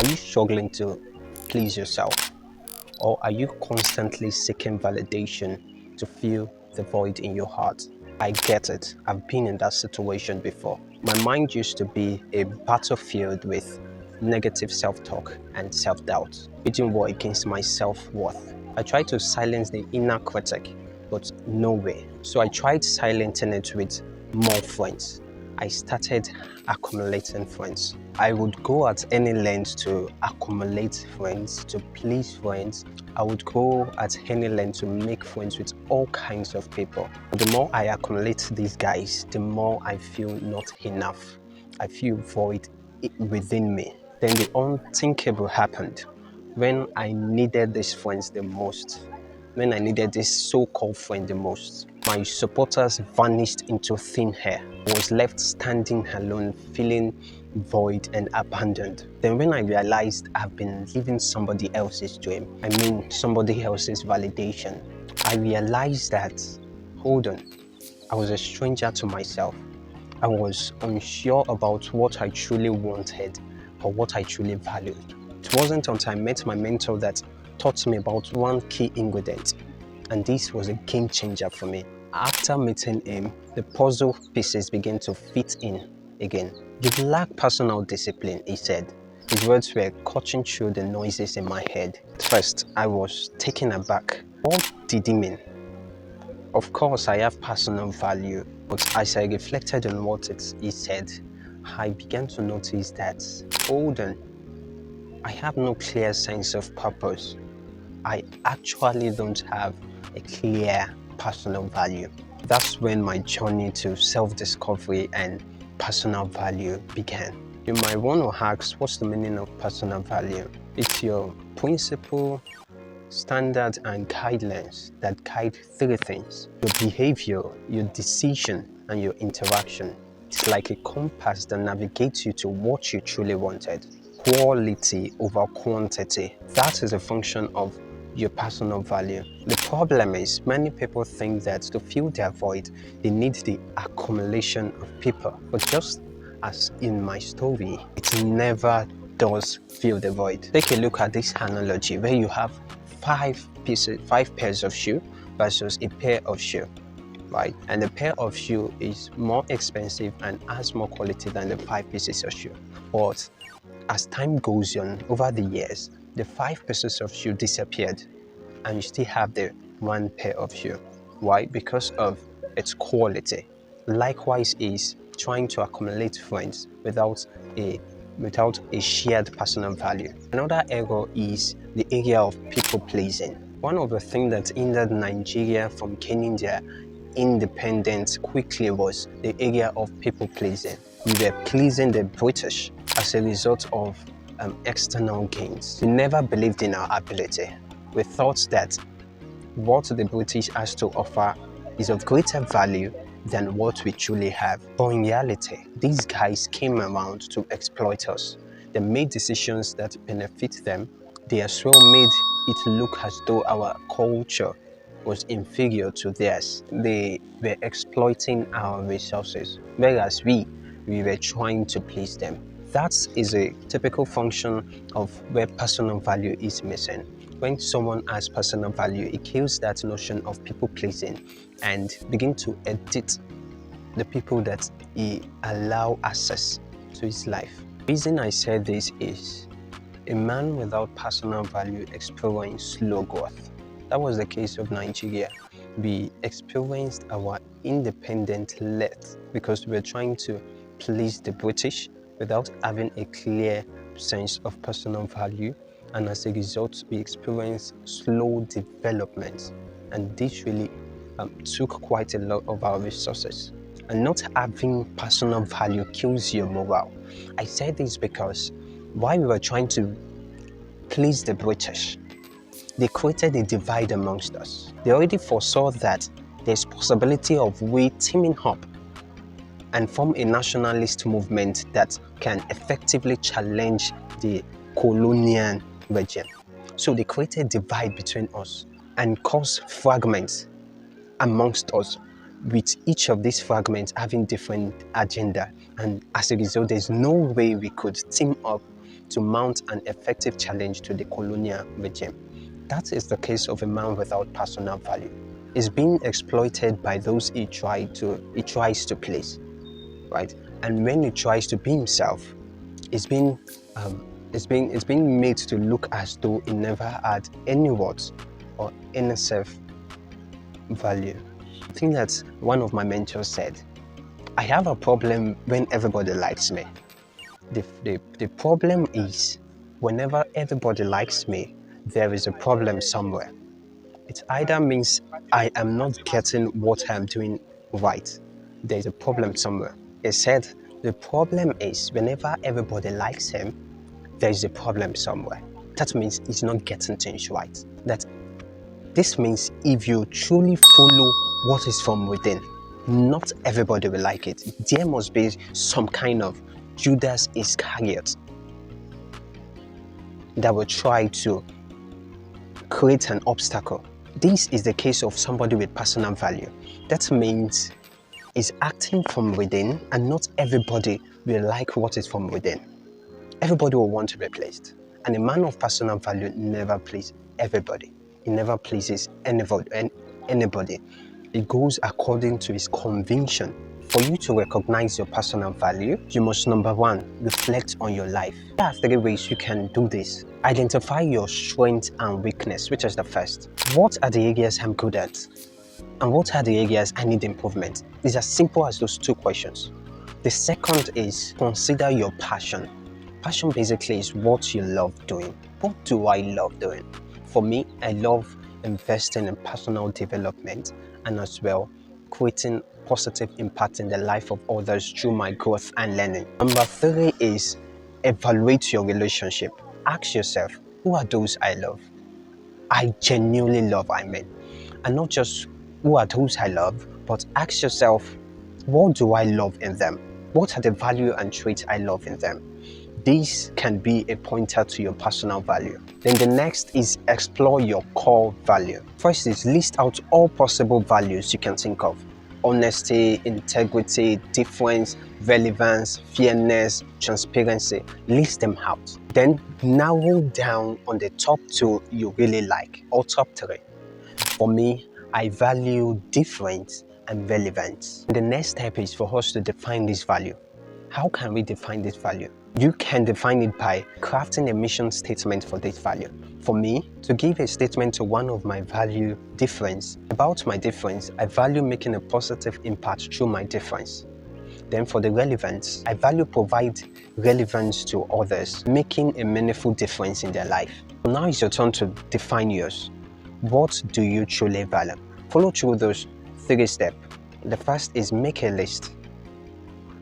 Are you struggling to please yourself? Or are you constantly seeking validation to fill the void in your heart? I get it. I've been in that situation before. My mind used to be a battlefield with negative self-talk and self-doubt, waging war against my self-worth. I tried to silence the inner critic, but no way. So I tried silencing it with more friends. I started accumulating friends. I would go at any length to accumulate friends, to please friends. I would go at any length to make friends with all kinds of people. The more I accumulate these guys, the more I feel not enough. I feel void within me. Then the unthinkable happened when I needed these friends the most. When I needed this so-called friend the most, my supporters vanished into thin air. I was left standing alone, feeling void and abandoned. Then when I realized I've been living somebody else's dream, I mean somebody else's validation, I realized that, hold on, I was a stranger to myself. I was unsure about what I truly wanted or what I truly valued. It wasn't until I met my mentor that taught me about one key ingredient, and this was a game changer for me. After meeting him, the puzzle pieces began to fit in again. You lack personal discipline, he said. His words were cutting through the noises in my head. At first, I was taken aback. What did he mean? Of course, I have personal value, but as I reflected on what he said, I began to notice that, hold on, I have no clear sense of purpose. I actually don't have a clear personal value. That's when my journey to self-discovery and personal value began. You might want to ask, what's the meaning of personal value? It's your principle, standards and guidelines that guide three things: your behavior, your decision, and your interaction. It's like a compass that navigates you to what you truly wanted. Quality over quantity. That is a function of your personal value. The problem is, many people think that to fill their void, they need the accumulation of people. But just as in my story, it never does fill the void. Take a look at this analogy where you have five pairs of shoe versus a pair of shoe, right? And the pair of shoe is more expensive and has more quality than the 5 pieces of shoe. But as time goes on, over the years, the 5 pieces of shoe disappeared and you still have the 1 pair of shoe. Why? Because of its quality. Likewise is trying to accumulate friends without a shared personal value. Another error is the area of people pleasing. One of the things that hindered Nigeria from gaining their independence quickly was the area of people pleasing. We were pleasing the British as a result of external gains. We never believed in our ability. We thought that what the British has to offer is of greater value than what we truly have. But in reality, these guys came around to exploit us. They made decisions that benefit them. They as well made it look as though our culture was inferior to theirs. They were exploiting our resources, whereas we were trying to please them. That is a typical function of where personal value is missing. When someone has personal value, it kills that notion of people pleasing and begin to edit the people that he allow access to his life. The reason I say this is a man without personal value experienced slow growth. That was the case of Nigeria. We experienced our independent late because we were trying to please the British without having a clear sense of personal value, and as a result we experienced slow development, and this really took quite a lot of our resources. And not having personal value kills your morale. I say this because while we were trying to please the British, they created a divide amongst us. They already foresaw that there's possibility of we teaming up and form a nationalist movement that can effectively challenge the colonial regime. So they created a divide between us and caused fragments amongst us, with each of these fragments having different agenda. And as a result, there's no way we could team up to mount an effective challenge to the colonial regime. That is the case of a man without personal value. He's being exploited by those he tries to please, right? And when he tries to be himself, it's being made to look as though he never had any worth or any self value. I think that one of my mentors said, I have a problem when everybody likes me. The problem is, whenever everybody likes me, there is a problem somewhere. It either means I am not getting what I'm doing right. There is a problem somewhere. He said, the problem is whenever everybody likes him, there is a problem somewhere. That means he's not getting things right. This means if you truly follow what is from within, not everybody will like it. There must be some kind of Judas Iscariot that will try to create an obstacle. This is the case of somebody with personal value. That means is acting from within, and not everybody will like what is from within. Everybody will want to be pleased. And a man of personal value never pleases everybody. He never pleases anybody. It goes according to his conviction. For you to recognize your personal value, you must, number one, reflect on your life. There are 3 ways you can do this. Identify your strength and weakness, which is the first. What are the areas I'm good at? And what are the areas I need improvement? It's as simple as those 2 questions. The second is consider your passion. Passion basically is what you love doing. What do I love doing? For me, I love investing in personal development and as well creating positive impact in the life of others through my growth and learning. Number 3 is evaluate your relationship. Ask yourself, who are those I love? I genuinely love, and not just who are those I love, but ask yourself, what do I love in them? What are the value and traits I love in them? This can be a pointer to your personal value. Then the next is explore your core value. First is list out all possible values you can think of. Honesty, integrity, difference, relevance, fairness, transparency. List them out. Then narrow down on the top 2 you really like, or top 3. For me, I value difference and relevance. The next step is for us to define this value. How can we define this value? You can define it by crafting a mission statement for this value. For me, to give a statement to one of my value, difference. About my difference, I value making a positive impact through my difference. Then for the relevance, I value provide relevance to others, making a meaningful difference in their life. Now it's your turn to define yours. What do you truly value? Follow through those 3 steps. The first is make a list.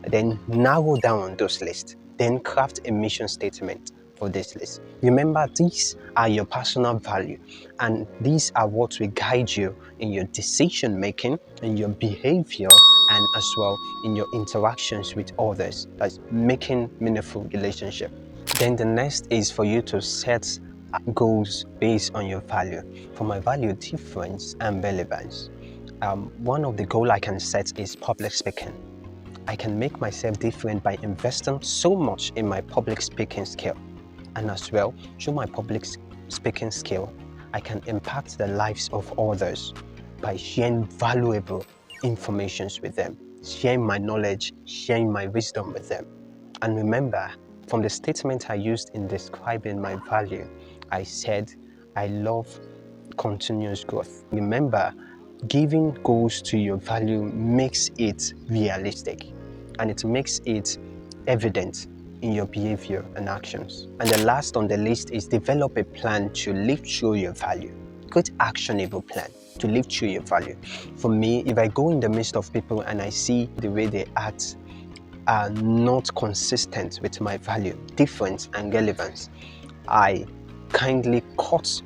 Then narrow down on those lists. Then craft a mission statement for this list. Remember, these are your personal value, and these are what will guide you in your decision making, in your behavior, and as well in your interactions with others, like making meaningful relationship. Then the next is for you to set goals based on your value. For my value, difference and relevance, one of the goals I can set is public speaking. I can make myself different by investing so much in my public speaking skill. And as well, through my public speaking skill, I can impact the lives of others by sharing valuable information with them, sharing my knowledge, sharing my wisdom with them. And remember, from the statement I used in describing my value, I said, I love continuous growth. Remember, giving goals to your value makes it realistic, and it makes it evident in your behavior and actions. And the last on the list is develop a plan to live through your value. Create actionable plan to live through your value. For me, if I go in the midst of people and I see the way they act are not consistent with my value, difference and relevance, I kindly cut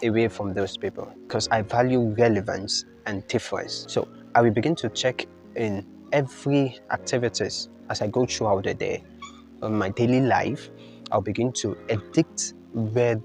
away from those people, because I value relevance and difference. So I will begin to check in every activities as I go throughout the day. On my daily life, I'll begin to edit where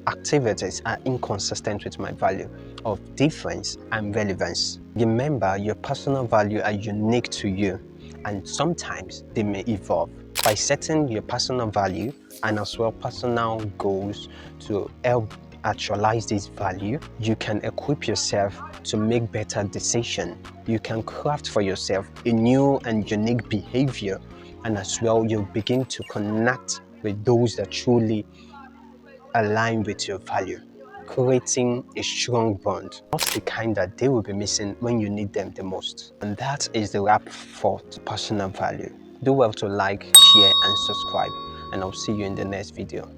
activities are inconsistent with my value of difference and relevance. Remember, your personal value are unique to you, and sometimes they may evolve. by setting your personal value and as well personal goals to help actualize this value, you can equip yourself to make better decisions. You can craft for yourself a new and unique behavior, and as well you begin to connect with those that truly align with your value, creating a strong bond, not the kind that they will be missing when you need them the most. And that is the wrap for personal value. Do well to like, share, and subscribe, and I'll see you in the next video.